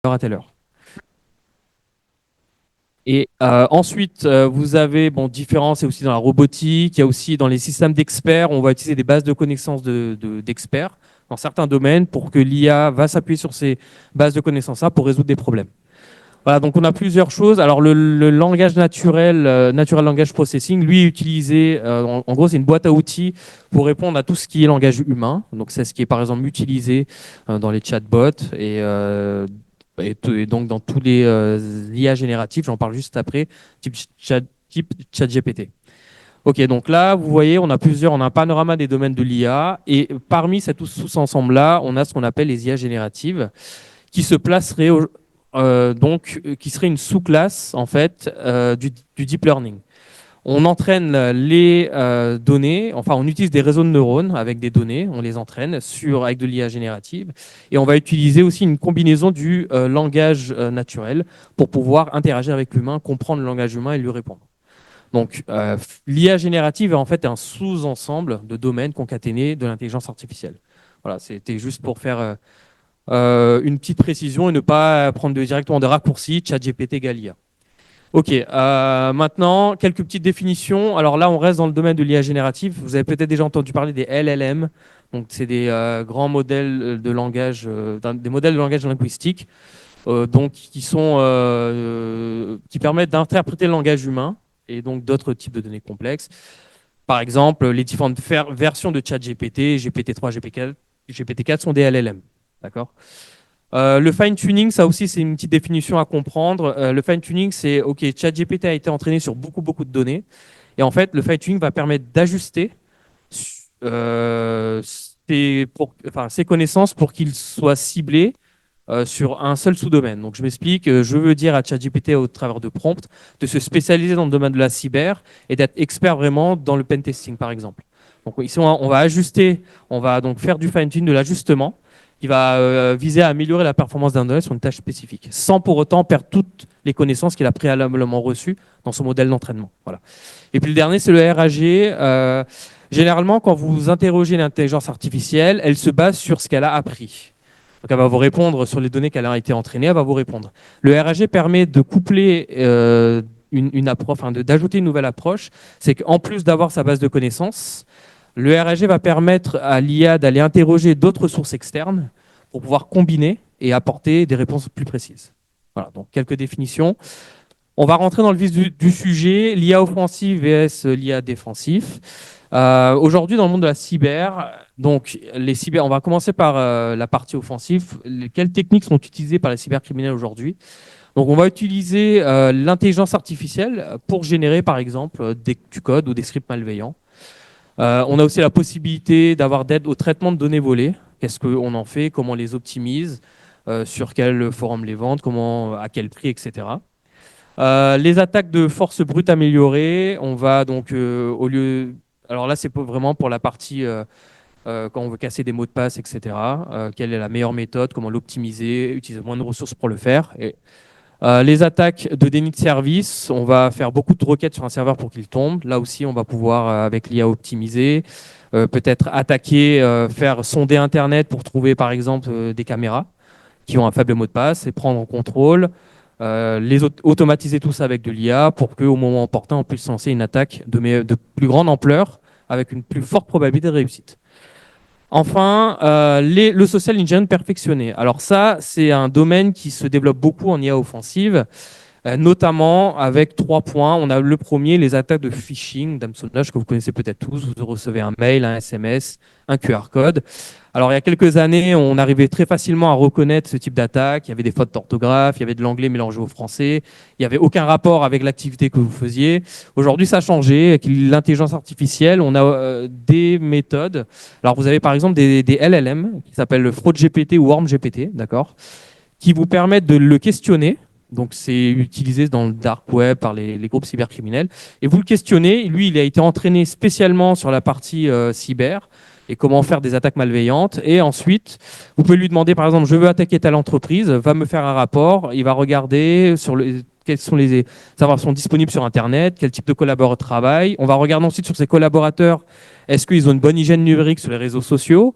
heure à telle heure. Et ensuite, vous avez différents, c'est aussi dans la robotique, il y a aussi dans les systèmes d'experts, on va utiliser des bases de connaissances d'experts dans certains domaines pour que l'IA va s'appuyer sur ces bases de connaissances-là pour résoudre des problèmes. Voilà, donc on a plusieurs choses. Alors le langage naturel, Natural Language Processing, lui est utilisé, en gros c'est une boîte à outils pour répondre à tout ce qui est langage humain. Donc c'est ce qui est par exemple utilisé dans les chatbots et donc dans tous les IA génératifs, j'en parle juste après, type ChatGPT. Ok, donc là, vous voyez, on a un panorama des domaines de l'IA et parmi cet sous-ensemble-là, on a ce qu'on appelle les IA génératives qui se placerait qui serait une sous-classe en fait du deep learning. On entraîne les données, enfin on utilise des réseaux de neurones avec des données, on les entraîne avec de l'IA générative et on va utiliser aussi une combinaison du langage naturel pour pouvoir interagir avec l'humain, comprendre le langage humain et lui répondre. Donc l'IA générative est en fait un sous-ensemble de domaines concaténés de l'intelligence artificielle. Voilà, c'était juste pour faire une petite précision et ne pas prendre directement des raccourcis, ChatGPT égale IA. Ok, maintenant, quelques petites définitions. Alors là, on reste dans le domaine de l'IA générative. Vous avez peut-être déjà entendu parler des LLM. Donc, c'est des grands modèles de langage, des modèles de langage linguistique donc, qui permettent d'interpréter le langage humain et donc d'autres types de données complexes. Par exemple, les différentes versions de ChatGPT, GPT-3, GPT-4 sont des LLM. D'accord. Le fine-tuning, ça aussi, c'est une petite définition à comprendre. Le fine-tuning, c'est, OK, ChatGPT a été entraîné sur beaucoup, beaucoup de données. Et en fait, le fine-tuning va permettre d'ajuster ses connaissances pour qu'il soit ciblé sur un seul sous-domaine. Donc, je m'explique. Je veux dire à ChatGPT au travers de prompts de se spécialiser dans le domaine de la cyber et d'être expert vraiment dans le pentesting, par exemple. Donc, ici, on va ajuster, on va donc faire du fine-tuning, de l'ajustement qui va viser à améliorer la performance d'un donné sur une tâche spécifique, sans pour autant perdre toutes les connaissances qu'il a préalablement reçues dans son modèle d'entraînement. Voilà. Et puis le dernier, c'est le RAG. Généralement, quand vous interrogez l'intelligence artificielle, elle se base sur ce qu'elle a appris. Donc, elle va vous répondre sur les données qu'elle a été entraînée, elle va vous répondre. Le RAG permet de coupler une approche, enfin, d'ajouter une nouvelle approche. C'est qu'en plus d'avoir sa base de connaissances, le RAG va permettre à l'IA d'aller interroger d'autres sources externes pour pouvoir combiner et apporter des réponses plus précises. Voilà, donc quelques définitions. On va rentrer dans le vif du sujet, l'IA offensive vs l'IA défensif. Aujourd'hui, dans le monde de la cyber, donc on va commencer par la partie offensive. Quelles techniques sont utilisées par les cybercriminels aujourd'hui? Donc, on va utiliser l'intelligence artificielle pour générer, par exemple, du code ou des scripts malveillants. On a aussi la possibilité d'avoir d'aide au traitement de données volées. Qu'est-ce qu'on en fait? Comment on les optimise? Sur quel forum les vendre? À quel prix, etc. Les attaques de force brute améliorées, on va donc alors là c'est vraiment pour la partie quand on veut casser des mots de passe, etc. Quelle est la meilleure méthode? Comment l'optimiser? Utiliser moins de ressources pour le faire. Les attaques de déni de service, on va faire beaucoup de requêtes sur un serveur pour qu'il tombe. Là aussi, on va pouvoir, avec l'IA, optimiser. Peut-être attaquer, faire sonder Internet pour trouver, par exemple, des caméras qui ont un faible mot de passe et prendre en contrôle. Automatiser tout ça avec de l'IA pour qu'au moment opportun, on puisse lancer une attaque de plus grande ampleur avec une plus forte probabilité de réussite. Enfin, le social engineering perfectionné. Alors ça, c'est un domaine qui se développe beaucoup en IA offensive, notamment avec 3 points. On a le premier, les attaques de phishing, d'hameçonnage, que vous connaissez peut-être tous. Vous recevez un mail, un SMS, un QR code. Alors, il y a quelques années, on arrivait très facilement à reconnaître ce type d'attaque. Il y avait des fautes d'orthographe, il y avait de l'anglais mélangé au français. Il n'y avait aucun rapport avec l'activité que vous faisiez. Aujourd'hui, ça a changé. Avec l'intelligence artificielle, on a des méthodes. Alors, vous avez par exemple des LLM qui s'appellent le Fraud GPT ou Worm GPT, d'accord, qui vous permettent de le questionner. Donc, c'est utilisé dans le dark web par les groupes cybercriminels. Et vous le questionnez. Lui, il a été entraîné spécialement sur la partie cyber et comment faire des attaques malveillantes. Et ensuite, vous pouvez lui demander, par exemple, je veux attaquer telle entreprise, va me faire un rapport. Il va regarder quels sont les savoirs sont disponibles sur Internet, quel type de collaborateurs travaillent. On va regarder ensuite sur ces collaborateurs, est-ce qu'ils ont une bonne hygiène numérique sur les réseaux sociaux.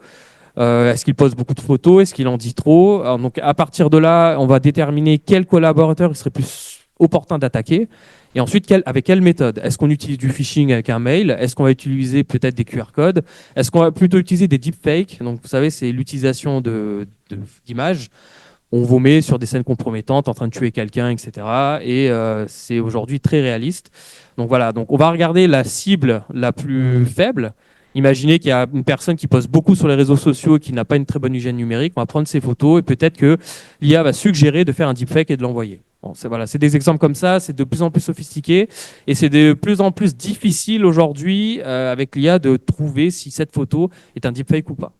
Est-ce qu'il poste beaucoup de photos? Est-ce qu'il en dit trop? Alors, donc, à partir de là, on va déterminer quel collaborateur il serait plus opportun d'attaquer. Et ensuite, avec quelle méthode? Est-ce qu'on utilise du phishing avec un mail? Est-ce qu'on va utiliser peut-être des QR codes? Est-ce qu'on va plutôt utiliser des deepfakes? Donc, vous savez, c'est l'utilisation d'images. On vous met sur des scènes compromettantes en train de tuer quelqu'un, etc. Et c'est aujourd'hui très réaliste. Donc voilà, donc on va regarder la cible la plus faible. Imaginez qu'il y a une personne qui poste beaucoup sur les réseaux sociaux et qui n'a pas une très bonne hygiène numérique. On va prendre ses photos et peut-être que l'IA va suggérer de faire un deepfake et de l'envoyer. Bon, voilà, c'est des exemples comme ça, c'est de plus en plus sophistiqué et c'est de plus en plus difficile aujourd'hui avec l'IA de trouver si cette photo est un deepfake ou pas.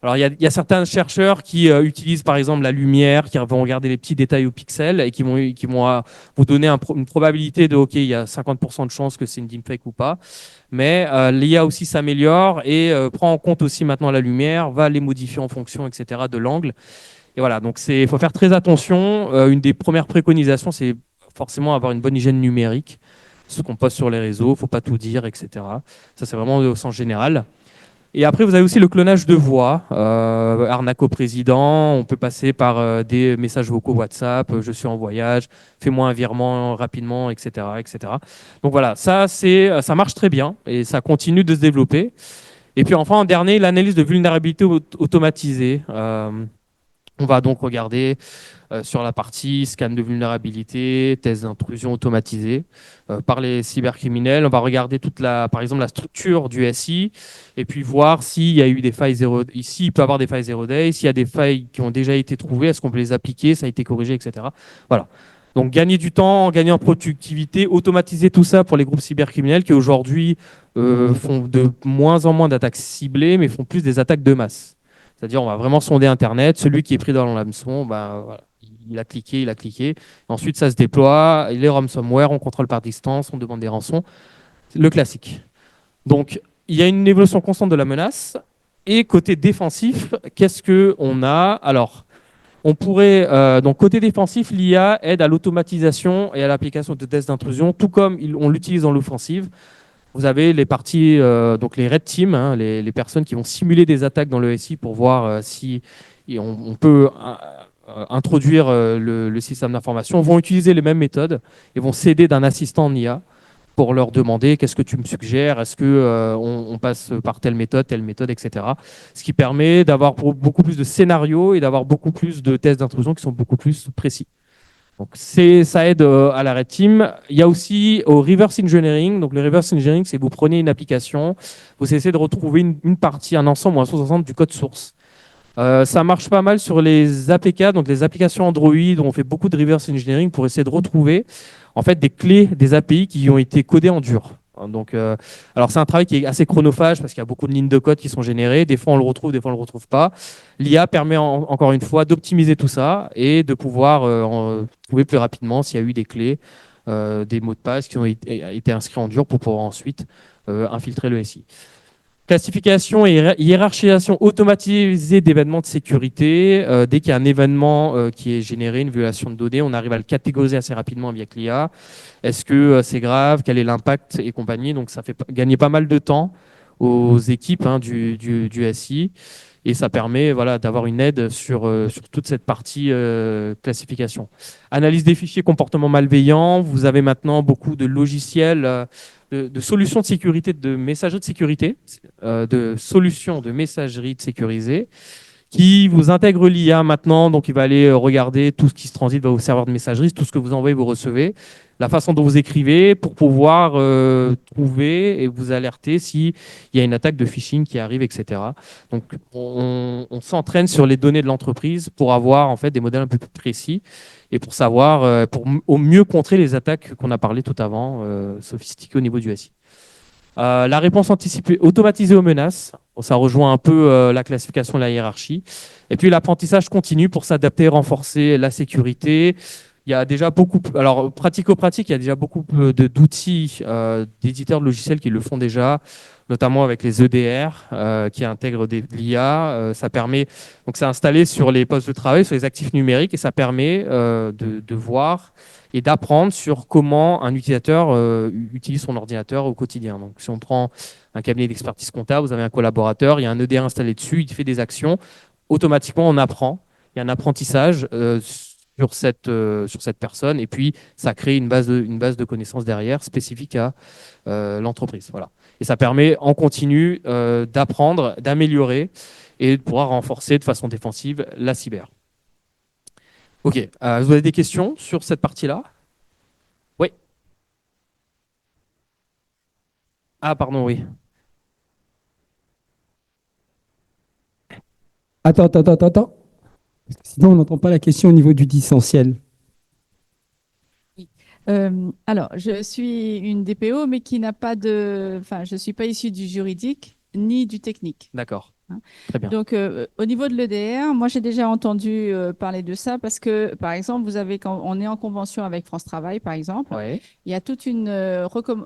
Alors, il y a certains chercheurs qui utilisent par exemple la lumière, qui vont regarder les petits détails au pixel et qui vont vous donner une probabilité de OK, il y a 50% de chances que c'est une deepfake ou pas. Mais l'IA aussi s'améliore et prend en compte aussi maintenant la lumière, va les modifier en fonction, etc., de l'angle. Et voilà, donc il faut faire très attention. Une des premières préconisations, c'est forcément avoir une bonne hygiène numérique. Ce qu'on poste sur les réseaux, il ne faut pas tout dire, etc. Ça, c'est vraiment au sens général. Et après, vous avez aussi le clonage de voix, arnaque au président, on peut passer par des messages vocaux WhatsApp, je suis en voyage, fais-moi un virement rapidement, etc., etc. Donc voilà, ça marche très bien et ça continue de se développer. Et puis enfin, en dernier, l'analyse de vulnérabilité automatisée. On va donc regarder sur la partie scan de vulnérabilité, test d'intrusion automatisée par les cybercriminels. On va regarder par exemple la structure du SI et puis voir s'il y a eu des failles ici, il peut y avoir des failles zero day, s'il y a des failles qui ont déjà été trouvées, est-ce qu'on peut les appliquer, ça a été corrigé, etc. Voilà. Donc gagner du temps, gagner en productivité, automatiser tout ça pour les groupes cybercriminels qui aujourd'hui font de moins en moins d'attaques ciblées, mais font plus des attaques de masse. C'est-à-dire, on va vraiment sonder Internet. Celui qui est pris dans l'hameçon, ben, voilà, il a cliqué, il a cliqué. Ensuite, ça se déploie. Les ransomware, on contrôle par distance, on demande des rançons. Le classique. Donc, il y a une évolution constante de la menace. Et côté défensif, qu'est-ce qu'on a? Alors, on pourrait, donc côté défensif, l'IA aide à l'automatisation et à l'application de tests d'intrusion, tout comme on l'utilise dans l'offensive. Vous avez les parties, donc les red teams, hein, les personnes qui vont simuler des attaques dans le SI pour voir si on peut introduire le système d'information, vont utiliser les mêmes méthodes et vont s'aider d'un assistant en IA pour leur demander qu'est-ce que tu me suggères, est-ce que on passe par telle méthode, etc. Ce qui permet d'avoir beaucoup plus de scénarios et d'avoir beaucoup plus de tests d'intrusion qui sont beaucoup plus précis. Donc ça aide à la red team. Il y a aussi au reverse engineering. Donc le reverse engineering, c'est que vous prenez une application, vous essayez de retrouver une partie, un ensemble ou un sous-ensemble du code source. Ça marche pas mal sur les APK, donc les applications Android, où on fait beaucoup de reverse engineering pour essayer de retrouver en fait des clés des API qui ont été codées en dur. Donc, alors c'est un travail qui est assez chronophage parce qu'il y a beaucoup de lignes de code qui sont générées. Des fois on le retrouve, des fois on le retrouve pas. L'IA permet encore une fois d'optimiser tout ça et de pouvoir trouver plus rapidement s'il y a eu des clés, des mots de passe qui ont été inscrits en dur pour pouvoir ensuite infiltrer le SI. Classification et hiérarchisation automatisée d'événements de sécurité. Dès qu'il y a un événement qui est généré, une violation de données, on arrive à le catégoriser assez rapidement avec l'IA. Est-ce que c'est grave? Quel est l'impact et compagnie? Donc ça fait gagner pas mal de temps aux équipes du SI et ça permet d'avoir une aide sur toute cette partie classification. Analyse des fichiers comportements malveillants. Vous avez maintenant beaucoup de logiciels de solutions de sécurité, de messagerie de sécurité, de solutions de messagerie sécurisée qui vous intègre l'IA maintenant. Donc, il va aller regarder tout ce qui se transite vers vos serveurs de messagerie, tout ce que vous envoyez, vous recevez, la façon dont vous écrivez pour pouvoir trouver et vous alerter s'il y a une attaque de phishing qui arrive, etc. Donc, on s'entraîne sur les données de l'entreprise pour avoir en fait des modèles un peu plus précis et pour savoir, pour au mieux contrer les attaques qu'on a parlé tout avant, sophistiquées au niveau du SI. La réponse anticipée automatisée aux menaces, ça rejoint un peu la classification de la hiérarchie. Et puis l'apprentissage continu pour s'adapter et renforcer la sécurité. Il y a déjà beaucoup, alors pratico-pratique, il y a déjà beaucoup d'outils d'éditeurs de logiciels qui le font déjà, notamment avec les EDR qui intègrent de l'IA. Ça permet, donc c'est installé sur les postes de travail, sur les actifs numériques, et ça permet de voir et d'apprendre sur comment un utilisateur utilise son ordinateur au quotidien. Donc si on prend un cabinet d'expertise comptable, vous avez un collaborateur, il y a un EDR installé dessus, il fait des actions, automatiquement on apprend. Il y a un apprentissage sur cette personne, et puis ça crée une base de connaissances derrière spécifique à l'entreprise. Voilà. Et ça permet en continu d'apprendre, d'améliorer et de pouvoir renforcer de façon défensive la cyber. Ok, vous avez des questions sur cette partie-là? Oui. Ah, pardon, oui. Attends. Sinon, on n'entend pas la question au niveau du distanciel. Oui. Alors, je suis une DPO, mais qui n'a pas de... Enfin, je ne suis pas issue du juridique ni du technique. D'accord. Hein. Très bien. Donc, au niveau de l'EDR, moi, j'ai déjà entendu parler de ça parce que, par exemple, vous avez, quand on est en convention avec France Travail, par exemple, Ouais. il y a toute une...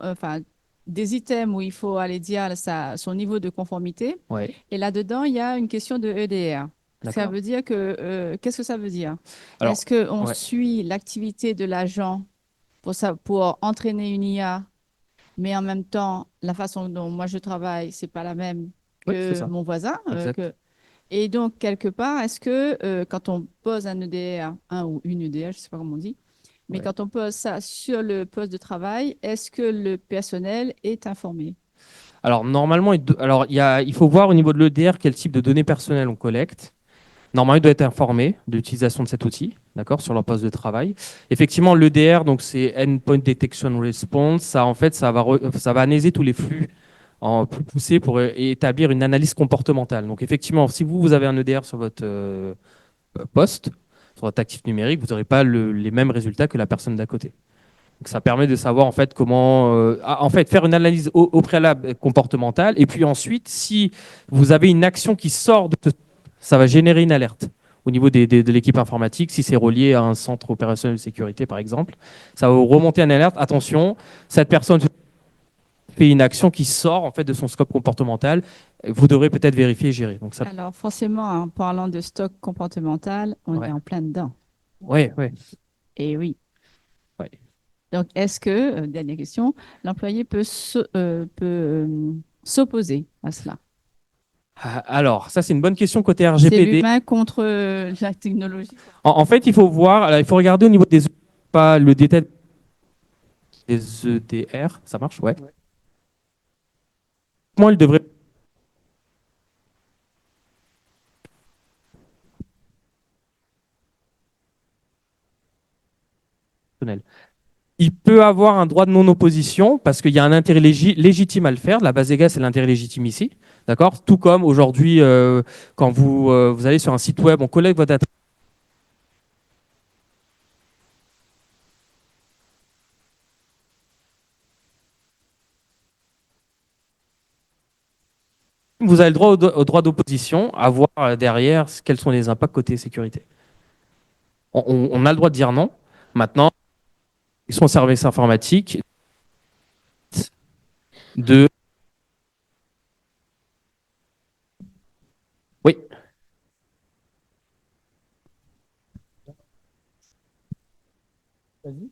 enfin, des items où il faut aller dire son niveau de conformité. Ouais. Et là-dedans, il y a une question de EDR. Ça D'accord. veut dire que... qu'est-ce que ça veut dire? Alors, Est-ce qu'on ouais. suit l'activité de l'agent pour entraîner une IA, mais en même temps, la façon dont moi je travaille, c'est pas la même Oui, c'est que ça. mon voisin. Exact. Et donc, quelque part, est-ce que quand on pose un EDR, un ou une EDR, je sais pas comment on dit, mais Ouais. quand on pose ça sur le poste de travail, est-ce que le personnel est informé? Alors, normalement, il faut voir au niveau de l'EDR quel type de données personnelles on collecte. Normalement, il doit être informé de l'utilisation de cet outil, d'accord, sur leur poste de travail. Effectivement, l'EDR, donc c'est Endpoint Detection Response, ça, en fait, ça va analyser tous les flux en plus poussés pour établir une analyse comportementale. Donc, effectivement, si vous avez un EDR sur votre poste, sur votre actif numérique, vous n'aurez pas les mêmes résultats que la personne d'à côté. Donc, ça permet de savoir en fait comment, en fait, faire une analyse au préalable comportementale, et puis ensuite, si vous avez une action qui sort de ça va générer une alerte au niveau de l'équipe informatique. Si c'est relié à un centre opérationnel de sécurité, par exemple, ça va vous remonter une alerte. Attention, cette personne fait une action qui sort en fait de son scope comportemental. Vous devrez peut-être vérifier et gérer. Donc ça, Alors, forcément, en parlant de stock comportemental, on est ouais, en plein dedans. ouais, ouais, Et oui. ouais. Donc, est-ce que, dernière question, l'employé peut s'opposer à cela? Alors, ça c'est une bonne question côté C'est RGPD. l'humain contre la technologie. En fait, il faut voir, alors, il faut regarder au niveau des pas le détail des EDR, ça marche, ouais. Moi, il devrait il peut avoir un droit de non-opposition parce qu'il y a un intérêt légitime à le faire. La base égale, c'est l'intérêt légitime ici. D'accord. Tout comme aujourd'hui, quand vous allez sur un site web, on collecte votre data. Vous avez le droit au droit d'opposition, à voir derrière quels sont les impacts côté sécurité. On a le droit de dire non. Maintenant, ils sont services informatiques de. Oui. Vas-y.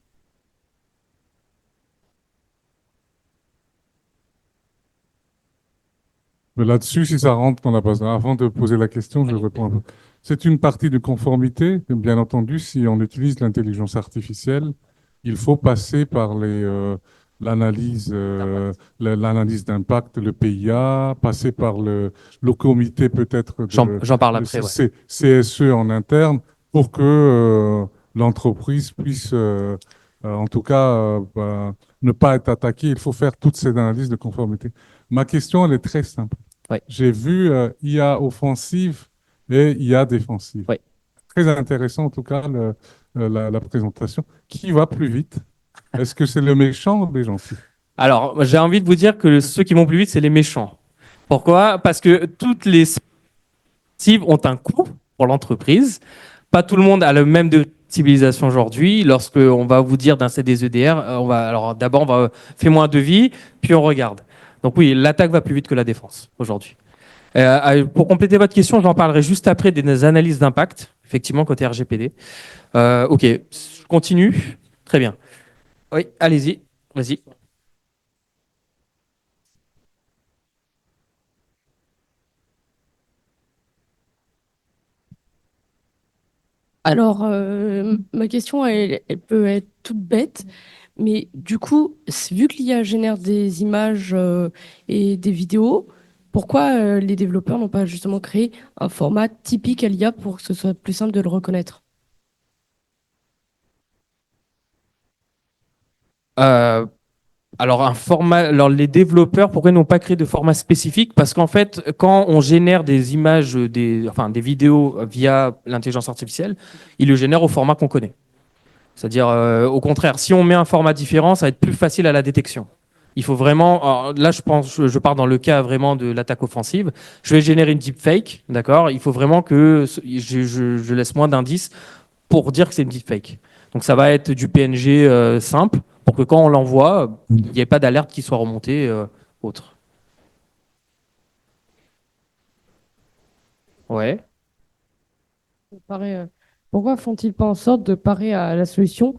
Mais là-dessus, si ça rentre dans la base, avant de poser la question, je réponds un peu. C'est une partie de conformité. Bien entendu, si on utilise l'intelligence artificielle, il faut passer par l'analyse d'impact, le PIA, passer par le comité peut-être J'en parle le après, ouais. CSE en interne pour que l'entreprise puisse, en tout cas, ne pas être attaquée. Il faut faire toutes ces analyses de conformité. Ma question, elle est très simple. Ouais. J'ai vu IA offensive et IA défensive. Ouais. Très intéressant, en tout cas, la présentation. Qui va plus vite? Est-ce que c'est le méchant ou les gentils? Alors, j'ai envie de vous dire que ceux qui vont plus vite, c'est les méchants. Pourquoi? Parce que toutes les initiatives ont un coût pour l'entreprise. Pas tout le monde a le même de sensibilisation aujourd'hui. Lorsque on va vous dire d'installer des EDR, alors d'abord, fais-moi un devis, puis on regarde. Donc oui, l'attaque va plus vite que la défense aujourd'hui. Pour compléter votre question, j'en parlerai juste après des analyses d'impact, effectivement, côté RGPD. Ok, je continue. Très bien. Oui, allez-y, vas-y. Alors, ma question, elle peut être toute bête, mais du coup, vu que l'IA génère des images et des vidéos, pourquoi les développeurs n'ont pas justement créé un format typique à l'IA pour que ce soit plus simple de le reconnaître? Euh, alors les développeurs, pourquoi ils n'ont pas créé de format spécifique? Parce qu'en fait, quand on génère des images, des vidéos via l'intelligence artificielle, ils le génèrent au format qu'on connaît. C'est-à-dire, au contraire, si on met un format différent, ça va être plus facile à la détection. Il faut vraiment, alors là, je pars dans le cas vraiment de l'attaque offensive. Je vais générer une deepfake, d'accord? Il faut vraiment que je laisse moins d'indices pour dire que c'est une deepfake. Donc ça va être du PNG simple pour que quand on l'envoie, il n'y ait pas d'alerte qui soit remontée autre. Ouais, Parer, pourquoi font-ils pas en sorte de parer à la solution,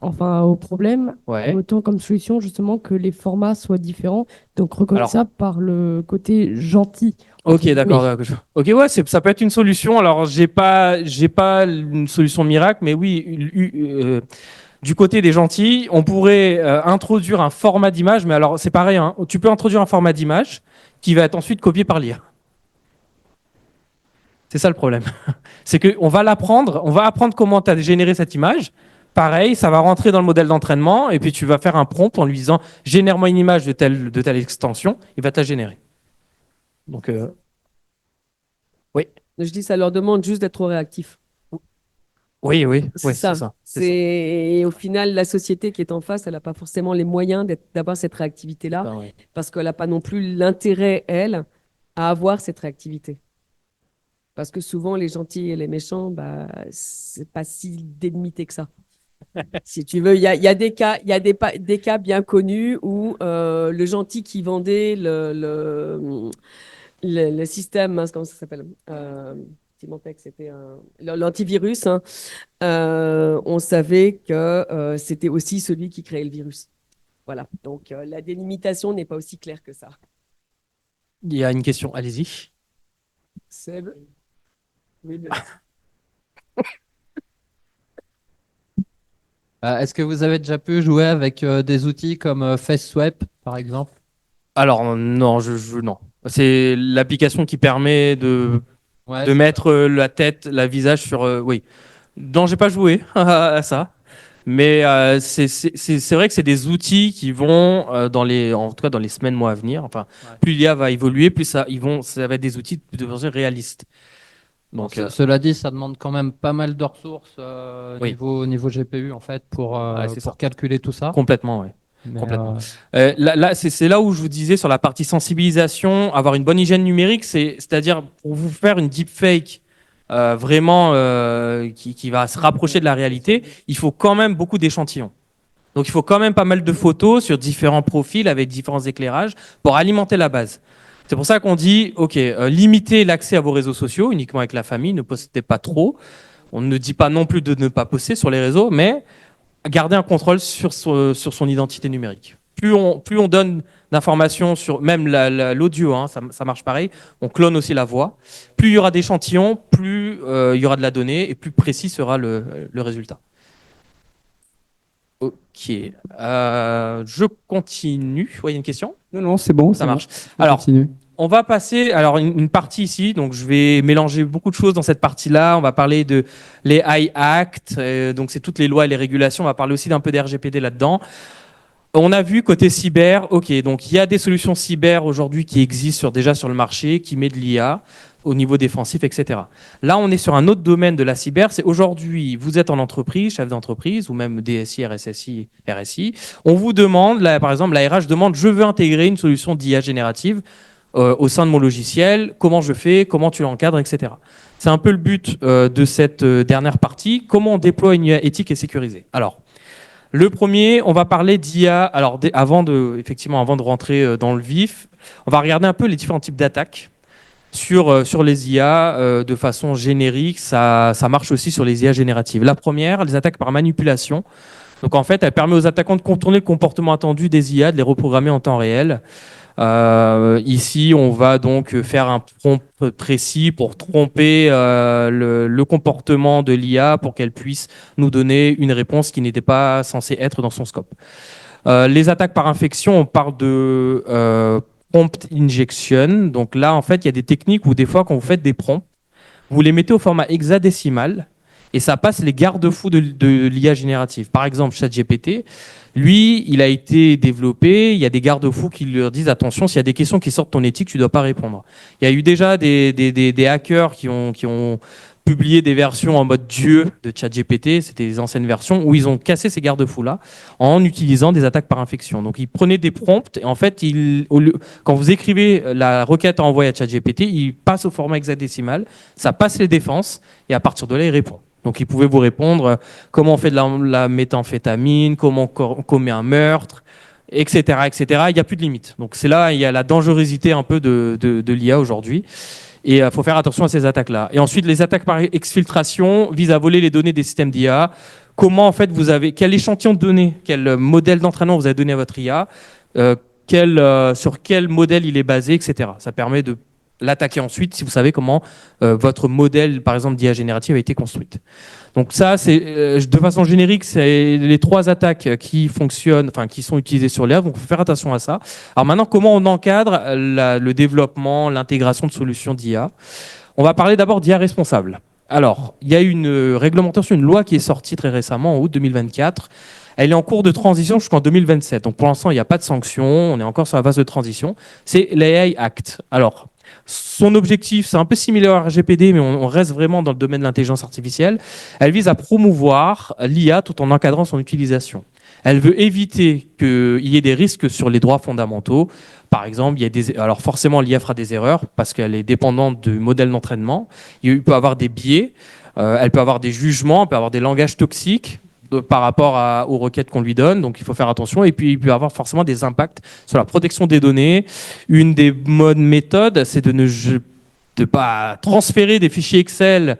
enfin au problème, ouais. autant comme solution justement que les formats soient différents, donc Alors, reconnaissable par le côté gentil, ok, entre d'accord. guillemets. Ok, ouais, ça peut être une solution. Alors, j'ai pas une solution miracle, mais oui, du côté des gentils, on pourrait introduire un format d'image, mais alors c'est pareil, hein, tu peux introduire un format d'image qui va être ensuite copié par l'IA. C'est ça le problème. C'est qu'on va l'apprendre, on va apprendre comment tu as généré cette image. Pareil, ça va rentrer dans le modèle d'entraînement et puis tu vas faire un prompt en lui disant génère-moi une image de telle extension, il va te la générer. Donc, oui, Je dis, ça leur demande juste d'être réactifs. oui, oui, C'est oui, ça. c'est ça. Et au final, la société qui est en face, elle n'a pas forcément les moyens d'avoir cette réactivité-là, Ah, ouais. parce qu'elle n'a pas non plus l'intérêt, elle, à avoir cette réactivité. Parce que souvent, les gentils et les méchants, bah, c'est pas si délimité que ça. Si tu veux, il y a des cas, des cas bien connus où le gentil qui vendait le système, mince, comment ça s'appelle? Symantec, c'était l'antivirus, hein. On savait que c'était aussi celui qui créait le virus. Voilà. Donc, la délimitation n'est pas aussi claire que ça. Il y a une question, allez-y. Seb? Oui, Est-ce que vous avez déjà pu jouer avec des outils comme FaceSwap, par exemple? Alors, non, non. C'est l'application qui permet Ouais, de mettre la tête, la visage sur. Oui. Non, j'ai pas joué à ça. Mais c'est vrai que c'est des outils qui vont en tout cas dans les semaines, mois à venir. Enfin, Ouais. plus l'IA va évoluer, plus ça va être des outils de plus en plus réalistes. Bon, Donc, cela dit, ça demande quand même pas mal de ressources Oui. niveau GPU en fait pour c'est ça. calculer tout ça. complètement, ouais. Mais, Complètement. C'est là où je vous disais sur la partie sensibilisation, avoir une bonne hygiène numérique, c'est-à-dire pour vous faire une deepfake vraiment qui va se rapprocher de la réalité, il faut quand même beaucoup d'échantillons. Donc il faut quand même pas mal de photos sur différents profils avec différents éclairages pour alimenter la base. C'est pour ça qu'on dit, OK, limitez l'accès à vos réseaux sociaux uniquement avec la famille, ne postez pas trop. On ne dit pas non plus de ne pas poster sur les réseaux, mais garder un contrôle sur son identité numérique. Plus on donne d'informations sur même l'audio, hein, ça marche pareil, on clone aussi la voix. Plus il y aura d'échantillons, plus il y aura de la donnée et plus précis sera le résultat. Ok, je continue. Oui, il y a une question? Non, non, c'est bon. Ça marche. On Alors, continue. on va passer alors une partie ici, donc je vais mélanger beaucoup de choses dans cette partie-là. On va parler de les AI Act, donc c'est toutes les lois et les régulations. On va parler aussi d'un peu d'RGPD là-dedans. On a vu côté cyber, ok, donc il y a des solutions cyber aujourd'hui qui existent déjà sur le marché, qui met de l'IA au niveau défensif, etc. Là, on est sur un autre domaine de la cyber. C'est aujourd'hui, vous êtes en entreprise, chef d'entreprise, ou même DSI, RSSI, RSI. On vous demande, là, par exemple, la RH demande, je veux intégrer une solution d'IA générative au sein de mon logiciel, comment je fais, comment tu l'encadres, etc. C'est un peu le but de cette dernière partie, comment on déploie une IA éthique et sécurisée. Alors, le premier, on va parler d'IA. Alors, avant de rentrer dans le vif, on va regarder un peu les différents types d'attaques sur les IA de façon générique. Ça marche aussi sur les IA génératives. La première, les attaques par manipulation. Donc, en fait, elle permet aux attaquants de contourner le comportement attendu des IA, de les reprogrammer en temps réel. Ici, on va donc faire un prompt précis pour tromper le comportement de l'IA pour qu'elle puisse nous donner une réponse qui n'était pas censée être dans son scope. Les attaques par infection, on parle de prompt injection. Donc là, en fait, il y a des techniques où des fois, quand vous faites des prompts, vous les mettez au format hexadécimal et ça passe les garde-fous de l'IA générative. Par exemple, ChatGPT, lui, il a été développé, il y a des garde-fous qui leur disent attention, s'il y a des questions qui sortent de ton éthique, tu ne dois pas répondre. Il y a eu déjà des hackers qui ont publié des versions en mode Dieu de ChatGPT, c'était les anciennes versions, où ils ont cassé ces garde-fous-là en utilisant des attaques par infection. Donc, ils prenaient des prompts et en fait, quand vous écrivez la requête à envoyer à ChatGPT, il passe au format hexadécimal, ça passe les défenses et à partir de là, il répond. Donc, il pouvait vous répondre comment on fait de la méthamphétamine, comment on commet un meurtre, etc., etc. Il n'y a plus de limite. Donc, c'est là, il y a la dangerosité un peu de l'IA aujourd'hui. Et il faut faire attention à ces attaques-là. Et ensuite, les attaques par exfiltration visent à voler les données des systèmes d'IA. Comment, en fait, quel échantillon de données, quel modèle d'entraînement vous avez donné à votre IA, sur quel modèle il est basé, etc. Ça permet de l'attaquer ensuite si vous savez comment votre modèle, par exemple, d'IA générative a été construite. Donc ça, c'est de façon générique, c'est les 3 attaques qui fonctionnent, enfin qui sont utilisées sur l'IA. Donc, il faut faire attention à ça. Alors maintenant, comment on encadre le développement, l'intégration de solutions d'IA? On va parler d'abord d'IA responsable. Alors, il y a une réglementation, une loi qui est sortie très récemment, en août 2024. Elle est en cours de transition jusqu'en 2027. Donc, pour l'instant, il n'y a pas de sanctions. On est encore sur la phase de transition. C'est l'AI Act. Alors, son objectif, c'est un peu similaire au RGPD, mais on reste vraiment dans le domaine de l'intelligence artificielle. Elle vise à promouvoir l'IA tout en encadrant son utilisation. Elle veut éviter qu'il y ait des risques sur les droits fondamentaux. Par exemple, alors forcément, l'IA fera des erreurs parce qu'elle est dépendante du modèle d'entraînement. Il peut avoir des biais, elle peut avoir des jugements, elle peut avoir des langages toxiques par rapport aux requêtes qu'on lui donne, donc il faut faire attention. Et puis il peut y avoir forcément des impacts sur la protection des données. Une des bonnes méthodes, c'est de ne pas transférer des fichiers Excel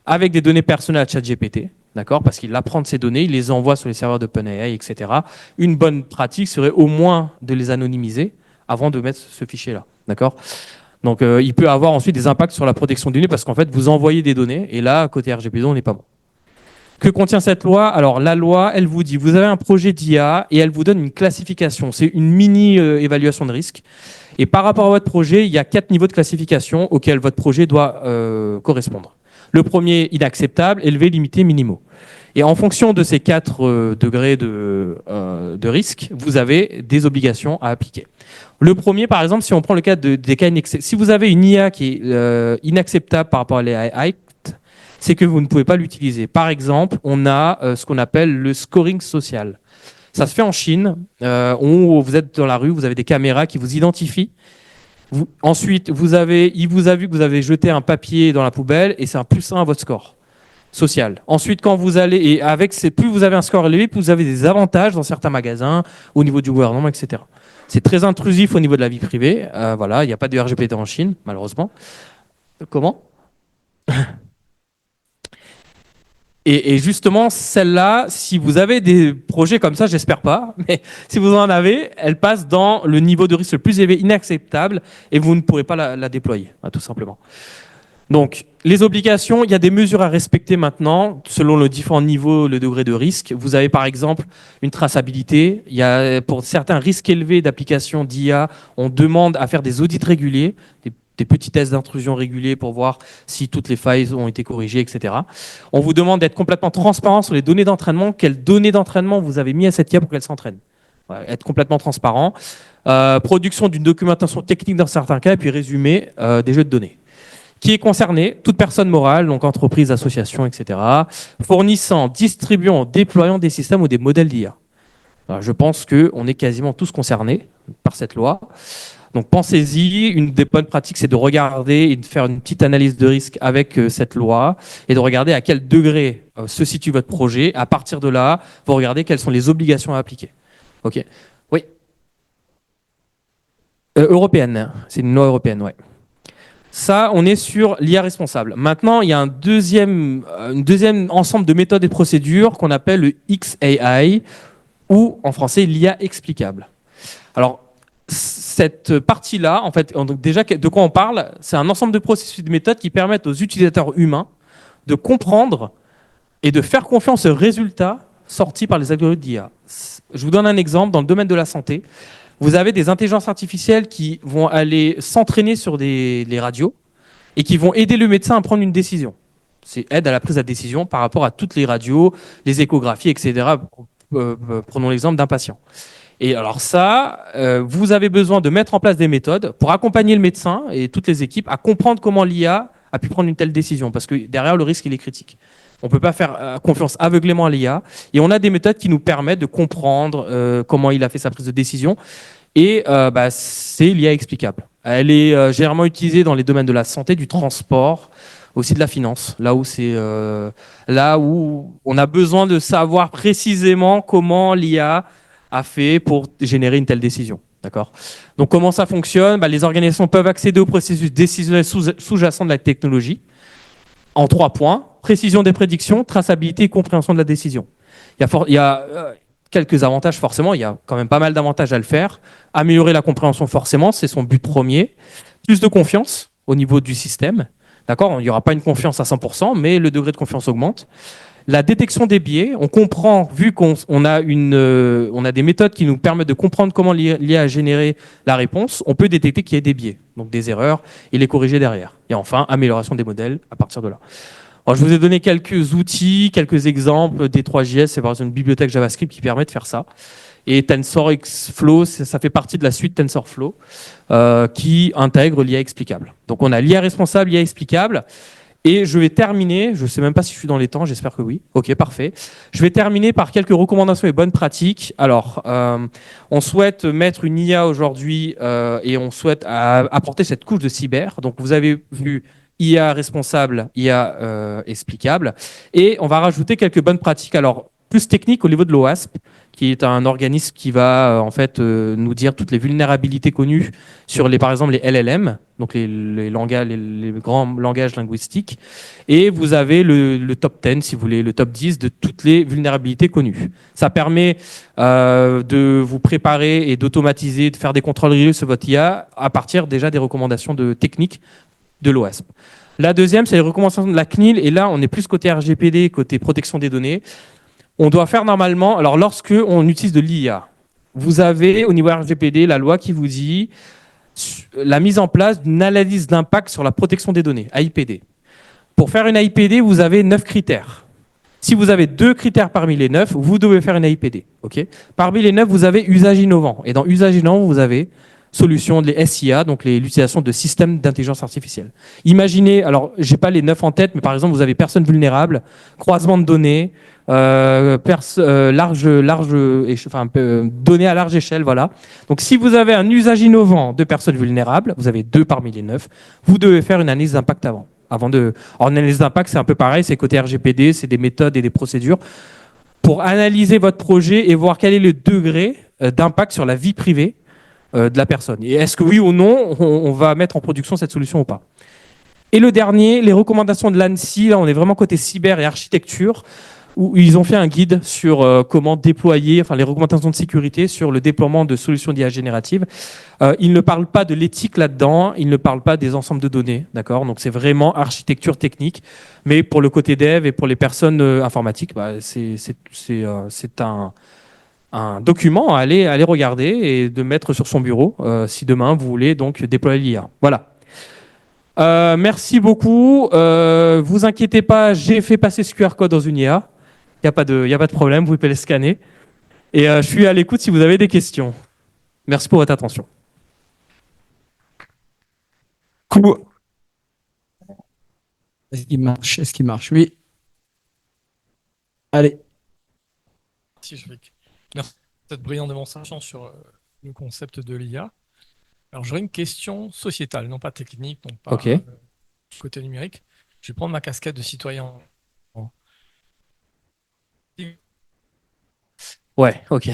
avec des données personnelles à ChatGPT, d'accord, parce qu'il apprend de ces données, il les envoie sur les serveurs d'OpenAI, etc. Une bonne pratique serait au moins de les anonymiser avant de mettre ce fichier-là, d'accord. Donc il peut avoir ensuite des impacts sur la protection des données parce qu'en fait vous envoyez des données et là côté RGPD on n'est pas bon. Que contient cette loi? Alors, la loi, elle vous dit, vous avez un projet d'IA et elle vous donne une classification. C'est une mini-évaluation de risque. Et par rapport à votre projet, il y a 4 niveaux de classification auxquels votre projet doit correspondre. Le premier, inacceptable, élevé, limité, minimaux. Et en fonction de ces 4 degrés de risque, vous avez des obligations à appliquer. Le premier, par exemple, si on prend le cas des cas inacceptables, si vous avez une IA qui est inacceptable par rapport à l'AI, c'est que vous ne pouvez pas l'utiliser. Par exemple, on a ce qu'on appelle le scoring social. Ça se fait en Chine, où vous êtes dans la rue, vous avez des caméras qui vous identifient. Ensuite, il vous a vu que vous avez jeté un papier dans la poubelle et c'est un +1 à votre score social. Ensuite, quand vous allez, plus vous avez un score élevé, plus vous avez des avantages dans certains magasins, au niveau du gouvernement, etc. C'est très intrusif au niveau de la vie privée. Voilà, il n'y a pas de RGPD en Chine, malheureusement. Comment ? Et justement, celle-là, si vous avez des projets comme ça, j'espère pas, mais si vous en avez, elle passe dans le niveau de risque le plus élevé, inacceptable, et vous ne pourrez pas la déployer, tout simplement. Donc, les obligations, il y a des mesures à respecter maintenant, selon le différent niveau, le degré de risque. Vous avez par exemple une traçabilité. Il y a, pour certains risques élevés d'application d'IA, on demande à faire des audits réguliers, des petits tests d'intrusion réguliers pour voir si toutes les failles ont été corrigées, etc. On vous demande d'être complètement transparent sur les données d'entraînement. Quelles données d'entraînement vous avez mis à cette IA pour qu'elle s'entraîne? Être complètement transparent. Production d'une documentation technique dans certains cas, et puis résumé des jeux de données. Qui est concerné? Toute personne morale, donc entreprise, association, etc. Fournissant, distribuant, déployant des systèmes ou des modèles d'IA. Je pense qu'on est quasiment tous concernés par cette loi. Donc pensez-y, une des bonnes pratiques, c'est de regarder et de faire une petite analyse de risque avec cette loi et de regarder à quel degré se situe votre projet. À partir de là, vous regardez quelles sont les obligations à appliquer. Ok. Oui. Européenne, c'est une loi européenne, ouais. Ça, on est sur l'IA responsable. Maintenant, il y a un deuxième ensemble de méthodes et de procédures qu'on appelle le XAI, ou en français l'IA explicable. Alors, cette partie-là, en fait, donc déjà, de quoi on parle? C'est un ensemble de processus et de méthodes qui permettent aux utilisateurs humains de comprendre et de faire confiance aux résultats sortis par les algorithmes d'IA. Je vous donne un exemple dans le domaine de la santé. Vous avez des intelligences artificielles qui vont aller s'entraîner sur les radios et qui vont aider le médecin à prendre une décision. C'est aide à la prise de décision par rapport à toutes les radios, les échographies, etc. Prenons l'exemple d'un patient. Et alors ça, vous avez besoin de mettre en place des méthodes pour accompagner le médecin et toutes les équipes à comprendre comment l'IA a pu prendre une telle décision, parce que derrière, le risque, il est critique. On ne peut pas faire confiance aveuglément à l'IA. Et on a des méthodes qui nous permettent de comprendre comment il a fait sa prise de décision. Et c'est l'IA explicable. Elle est généralement utilisée dans les domaines de la santé, du transport, aussi de la finance, là où on a besoin de savoir précisément comment l'IA a fait pour générer une telle décision. D'accord. Donc comment ça fonctionne? Les organisations peuvent accéder au processus décisionnel sous-jacent de la technologie en 3 points: précision des prédictions, traçabilité et compréhension de la décision. Il y a quelques avantages forcément, il y a quand même pas mal d'avantages à le faire. Améliorer la compréhension forcément, c'est son but premier. Plus de confiance au niveau du système. D'accord. Il n'y aura pas une confiance à 100%, mais le degré de confiance augmente. La détection des biais, on comprend, vu qu'on a des méthodes qui nous permettent de comprendre comment l'IA a généré la réponse, on peut détecter qu'il y a des biais, donc des erreurs, et les corriger derrière. Et enfin, amélioration des modèles à partir de là. Alors, je vous ai donné quelques outils, quelques exemples. D3JS, c'est par exemple une bibliothèque JavaScript qui permet de faire ça. Et TensorFlow, ça fait partie de la suite TensorFlow qui intègre l'IA explicable. Donc on a l'IA responsable, l'IA explicable. Et je vais terminer, je ne sais même pas si je suis dans les temps, j'espère que oui. Ok, parfait. Je vais terminer par quelques recommandations et bonnes pratiques. Alors, on souhaite mettre une IA aujourd'hui et on souhaite apporter cette couche de cyber. Donc vous avez vu IA responsable, IA explicable. Et on va rajouter quelques bonnes pratiques. Alors, plus techniques au niveau de l'OASP, qui est un organisme qui va nous dire toutes les vulnérabilités connues sur par exemple les LLM, donc les grands langages linguistiques. Et vous avez le top 10, si vous voulez, le top 10 de toutes les vulnérabilités connues. Ça permet de vous préparer et d'automatiser, de faire des contrôles réguliers sur votre IA à partir déjà des recommandations techniques de l'OASP. La deuxième, c'est les recommandations de la CNIL. Et là, on est plus côté RGPD, côté protection des données. On doit faire normalement, alors lorsque on utilise de l'IA, vous avez au niveau RGPD la loi qui vous dit la mise en place d'une analyse d'impact sur la protection des données, AIPD. Pour faire une AIPD, vous avez 9 critères. Si vous avez 2 critères parmi les 9, vous devez faire une AIPD. Okay. Parmi les 9, vous avez usage innovant. Et dans usage innovant, vous avez solution de SIA, donc l'utilisation de systèmes d'intelligence artificielle. Imaginez, alors je n'ai pas les 9 en tête, mais par exemple, vous avez personnes vulnérables, croisement de données, données à large échelle, voilà. Donc si vous avez un usage innovant de personnes vulnérables, vous avez 2 parmi les 9, vous devez faire une analyse d'impact avant. Alors, une analyse d'impact, c'est un peu pareil, c'est côté RGPD, c'est des méthodes et des procédures pour analyser votre projet et voir quel est le degré d'impact sur la vie privée de la personne. Et est-ce que oui ou non, on va mettre en production cette solution ou pas. Et le dernier, les recommandations de l'ANSSI, là on est vraiment côté cyber et architecture, où ils ont fait un guide sur comment déployer, les recommandations de sécurité sur le déploiement de solutions d'IA générative. Ils ne parlent pas de l'éthique là-dedans, ils ne parlent pas des ensembles de données, d'accord? Donc c'est vraiment architecture technique, mais pour le côté dev et pour les personnes informatiques, c'est un document à aller regarder et de mettre sur son bureau si demain vous voulez donc déployer l'IA. Voilà. Merci beaucoup. Vous inquiétez pas, j'ai fait passer ce QR code dans une IA. Il n'y a pas de problème, vous pouvez le scanner. Et je suis à l'écoute si vous avez des questions. Merci pour votre attention. Est-ce qu'il marche? Est-ce qu'il marche? Oui. Allez. Merci, Jérick. Merci pour cette brillante démonstration sur le concept de l'IA. Alors, j'aurais une question sociétale, non pas technique, non pas Ok. côté numérique. Je vais prendre ma casquette de citoyen. Ouais, ok.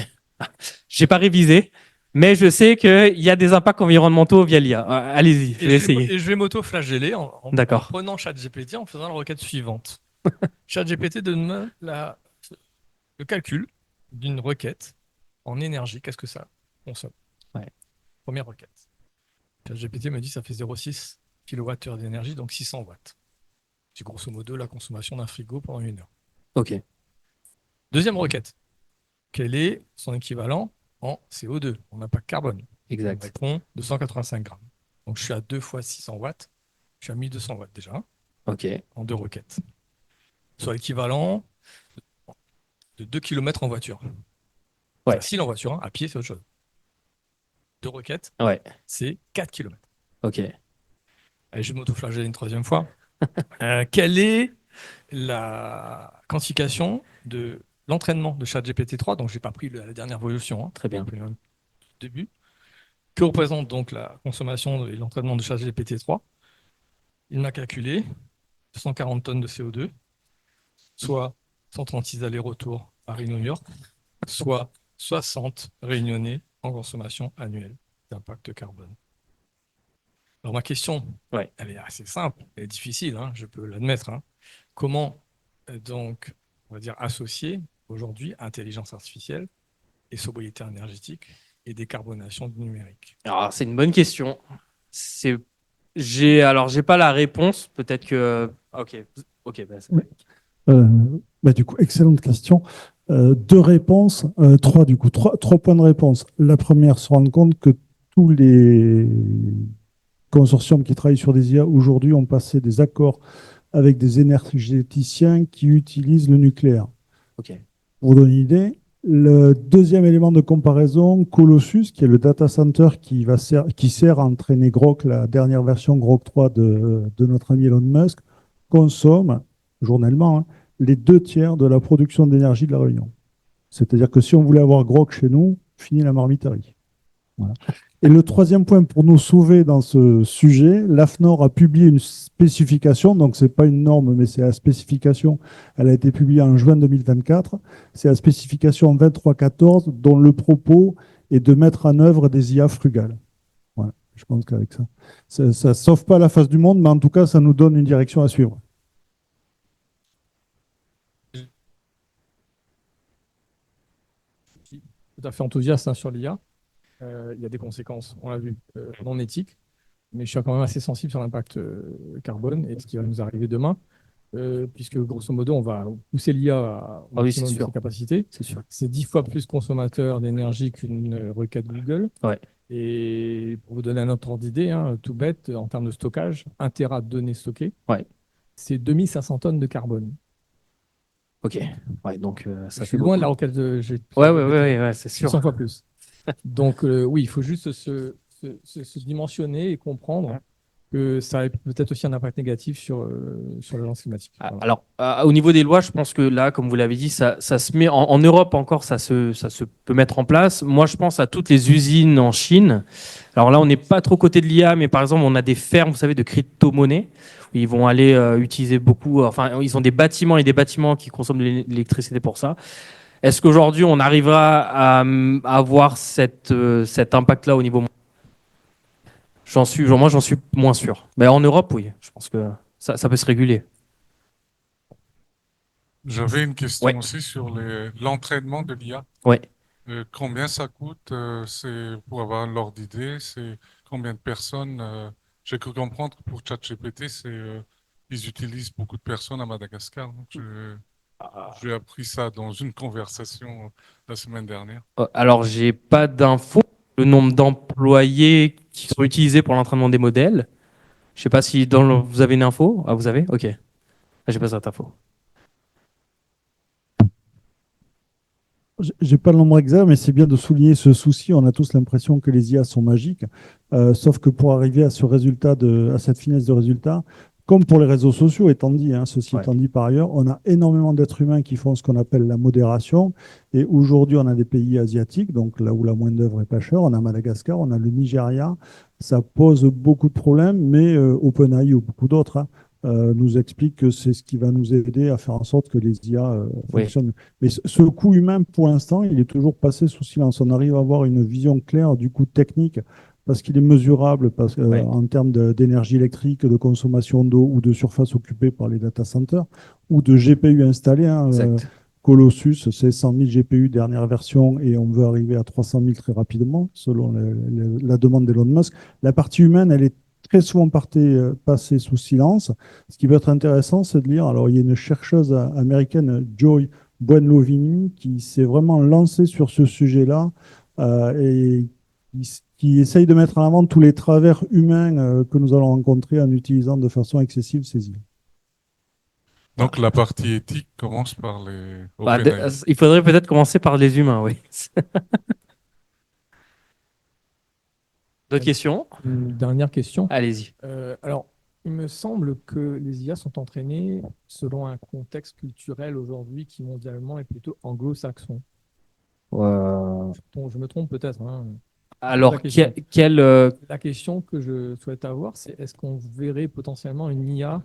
J'ai pas révisé, mais je sais qu'il y a des impacts environnementaux via l'IA. Allez-y, je vais essayer. Et je vais m'auto-flageller en D'accord. prenant ChatGPT en faisant la requête suivante. ChatGPT donne le calcul d'une requête en énergie. Qu'est-ce que ça consomme? Ouais. Première requête. ChatGPT me dit que ça fait 0,6 kWh d'énergie, donc 600 watts. C'est grosso modo la consommation d'un frigo pendant 1 heure. Ok. Deuxième requête. Quel est son équivalent en CO2, en impact carbone? Il me Exact. répond 285 grammes. Donc je suis à 2 fois 600 watts. Je suis à 1200 watts déjà, Ok. en 2 requêtes. Soit l'équivalent de 2 km en voiture. Ouais. Facile en voiture, hein. À pied, c'est autre chose. 2 requêtes, Ouais. c'est 4 km. Ok. Allez, je vais m'auto-flageller une troisième fois. Quelle est la quantification de l'entraînement de ChatGPT 3? Donc, je n'ai pas pris la dernière version, hein. Très bien. J'ai pris le début. Que représente donc la consommation et l'entraînement de ChatGPT 3? Il m'a calculé 240 tonnes de CO2, soit 136 allers-retours Paris-New York, soit 60 réunionnais en consommation annuelle d'impact carbone. Alors ma question, Ouais. elle est assez simple, elle est difficile, hein, je peux l'admettre, hein. Comment donc, on va dire, associer aujourd'hui intelligence artificielle et sobriété énergétique et décarbonation du numérique? Alors, c'est une bonne question. C'est, j'ai pas la réponse. Peut-être que, ok, ok, bah, Oui. Du coup, excellente question. Deux réponses, trois du coup, trois points de réponse. La première, se rendre compte que tous les consortiums qui travaillent sur des IA aujourd'hui ont passé des accords avec des énergéticiens qui utilisent le nucléaire. ok, Pour vous donner une idée, le deuxième élément de comparaison, Colossus, qui est le data center qui sert à entraîner Grok, la dernière version Grok 3 de notre ami Elon Musk, consomme journellement, hein, les 2 tiers de la production d'énergie de la Réunion. C'est-à-dire que si on voulait avoir Grok chez nous, fini la marmiterie. Voilà. Et le troisième point pour nous sauver dans ce sujet, l'AFNOR a publié une spécification, donc ce n'est pas une norme, mais c'est la spécification, elle a été publiée en juin 2024, c'est la spécification 2314 dont le propos est de mettre en œuvre des IA frugales. Voilà. Je pense qu'avec ça ne sauve pas la face du monde, mais en tout cas, ça nous donne une direction à suivre. Tout à fait enthousiaste, hein, sur l'IA. Il y a des conséquences, on l'a vu, non éthiques, mais je suis quand même assez sensible sur l'impact carbone et ce qui va nous arriver demain, puisque grosso modo, on va pousser l'IA au Ah oui, maximum c'est de sûr. ses capacités. C'est sûr. C'est 10 fois plus consommateur d'énergie qu'une requête Google. Ouais. Et pour vous donner un ordre d'idée, hein, tout bête, en termes de stockage, 1 Tera de données stockées, Ouais. c'est 2500 tonnes de carbone. Ok. Ouais, donc Je ça suis fait loin de la beaucoup. requête de Ouais, c'est sûr. 100 fois plus. Donc, oui, il faut juste se dimensionner et comprendre que ça a peut-être aussi un impact négatif sur la balance climatique. Voilà. Alors, au niveau des lois, je pense que là, comme vous l'avez dit, ça se met en Europe encore, ça se peut mettre en place. Moi, je pense à toutes les usines en Chine. Alors là, on n'est pas trop côté de l'IA, mais par exemple, on a des fermes, vous savez, de crypto-monnaies où ils vont aller utiliser beaucoup. Enfin, ils ont des bâtiments et des bâtiments qui consomment de l'électricité pour ça. Est-ce qu'aujourd'hui, on arrivera à avoir cet impact-là au niveau mondial? Moi, j'en suis moins sûr. Mais en Europe, oui, je pense que ça peut se réguler. J'avais une question Ouais. aussi sur l'entraînement de l'IA. Ouais. Combien ça coûte? C'est pour avoir l'ordre d'idée. C'est combien de personnes? J'ai cru comprendre que pour ChatGPT, ils utilisent beaucoup de personnes à Madagascar. Donc j'ai appris ça dans une conversation la semaine dernière. Alors, j'ai pas d'infos. Le nombre d'employés qui sont utilisés pour l'entraînement des modèles. Je sais pas si vous avez une info. Ah, vous avez? Ok. Ah, j'ai pas cette info. J'ai pas le nombre exact, mais c'est bien de souligner ce souci. On a tous l'impression que les IA sont magiques, sauf que pour arriver à ce résultat, à cette finesse de résultat, Comme pour les réseaux sociaux, étant dit, hein, ceci Ouais. étant dit par ailleurs, on a énormément d'êtres humains qui font ce qu'on appelle la modération. Et aujourd'hui, on a des pays asiatiques, donc là où la main-d'œuvre est pas chère. On a Madagascar, on a le Nigeria. Ça pose beaucoup de problèmes, mais OpenAI ou beaucoup d'autres nous expliquent que c'est ce qui va nous aider à faire en sorte que les IA Oui. fonctionnent. Mais ce coût humain, pour l'instant, il est toujours passé sous silence. On arrive à avoir une vision claire du coût technique parce qu'il est mesurable Ouais. en termes d'énergie électrique, de consommation d'eau ou de surface occupée par les data centers ou de GPU installés. Exact. Colossus, c'est 100 000 GPU dernière version et on veut arriver à 300 000 très rapidement selon la demande d'Elon Musk. La partie humaine, elle est très souvent passée sous silence. Ce qui peut être intéressant, c'est de lire, alors il y a une chercheuse américaine, Joy Buonolovini, qui s'est vraiment lancée sur ce sujet-là et qui essaye de mettre en avant tous les travers humains que nous allons rencontrer en utilisant de façon excessive ces IA. Donc la partie éthique commence par les Bah, OpenAI. il faudrait peut-être commencer par les humains, oui. D'autres questions? Une dernière question. Allez-y. Alors, il me semble que les IA sont entraînées selon un contexte culturel aujourd'hui qui mondialement est plutôt anglo-saxon. Bon, je me trompe peut-être, hein. Alors, La question. quel, La question que je souhaite avoir, c'est est-ce qu'on verrait potentiellement une IA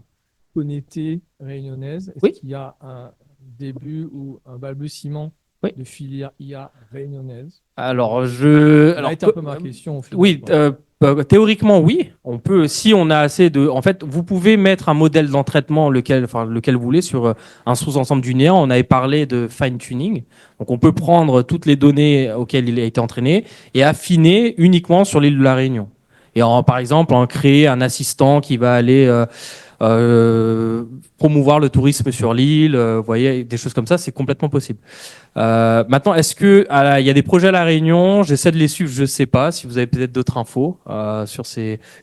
connectée réunionnaise? Est-ce Oui. qu'il y a un début ou un balbutiement Oui. de filière IA réunionnaise? alors, Ça a été un peu ma question au final, oui, quoi. théoriquement, oui. On peut, si on a assez de. En fait, vous pouvez mettre un modèle d'entraînement, lequel vous voulez, sur un sous-ensemble du néant. On avait parlé de fine-tuning. Donc, on peut prendre toutes les données auxquelles il a été entraîné et affiner uniquement sur l'île de la Réunion. Et par exemple, en créer un assistant qui va aller promouvoir le tourisme sur l'île. Vous voyez, des choses comme ça, c'est complètement possible. Maintenant, est-ce que il y a des projets à La Réunion? J'essaie de les suivre, je ne sais pas si vous avez peut-être d'autres infos sur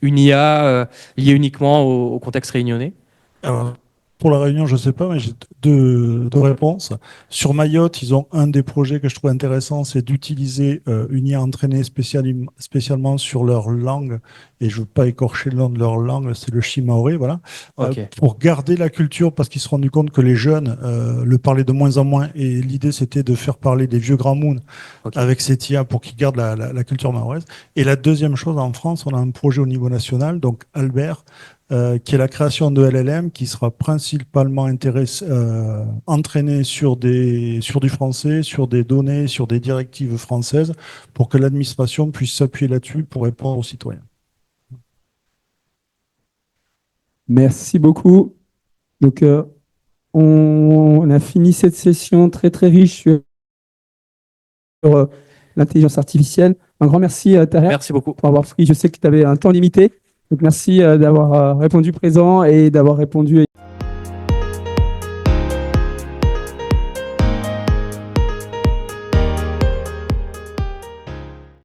une IA liée uniquement au contexte réunionnais. Alors, pour la Réunion, je ne sais pas, mais j'ai deux réponses. Sur Mayotte, ils ont un des projets que je trouve intéressant, c'est d'utiliser une IA entraînée spécialement sur leur langue, et je ne veux pas écorcher le nom de leur langue, c'est le Shimaoré, voilà, Ok. pour garder la culture, parce qu'ils se sont rendus compte que les jeunes le parlaient de moins en moins, et l'idée c'était de faire parler des vieux Grands-Moune Ok. avec cette IA pour qu'ils gardent la culture mahoraise. Et la deuxième chose, en France, on a un projet au niveau national, donc Albert, qui est la création de LLM qui sera principalement entraîné sur du français, sur des données, sur des directives françaises, pour que l'administration puisse s'appuyer là-dessus pour répondre aux citoyens. Merci beaucoup. Donc, on a fini cette session très, très riche sur l'intelligence artificielle. Un grand merci à Taher Merci beaucoup. pour avoir pris. Je sais que tu avais un temps limité. Donc, merci d'avoir répondu présent et d'avoir répondu.